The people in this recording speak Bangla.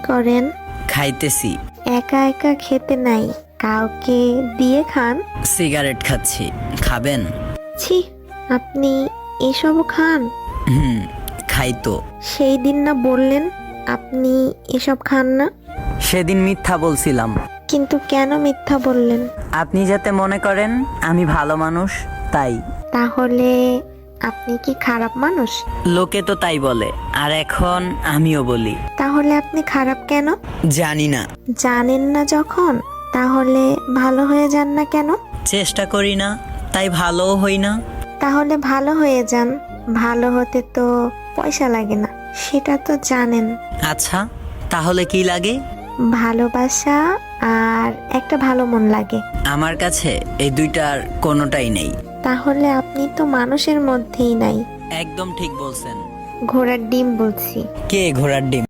করেন? খাইতেছি। একা একা খেতে নাই, কাউকে দিয়ে খান। সিগারেট খাচ্ছি, খাবেন? ছি, আপনি এসবও খান? হুম, খাই তো। সেই দিন না বললেন আপনি এসব খান না? সেদিন মিথ্যা বলছিলাম। কিন্তু কেন মিথ্যা বললেন? আপনি যাতে মনে করেন আমি ভালো মানুষ, তাই। তাহলে আপনি কি খারাপ মানুষ? লোকে তো তাই বলে, আর এখন আমিও বলি। তাহলে আপনি খারাপ কেন? জানি না। জানেন না যখন, তাহলে ভালো হয়ে যান না কেন? চেষ্টা করি না, তাই ভালোও হই না। তাহলে ভালো হয়ে যান। ভালো হতে তো পয়সা লাগে না, সেটা তো জানেন। আচ্ছা, তাহলে কি লাগে? ভালোবাসা আর একটা ভালো মন লাগে। আমার কাছে এই দুইটার কোনোটাই নেই। তাহলে আপনি তো মানুষের মধ্যেই নাই। একদম ঠিক বলছেন। ঘোড়ার ডিম বলছি। কে ঘোড়ার ডিম?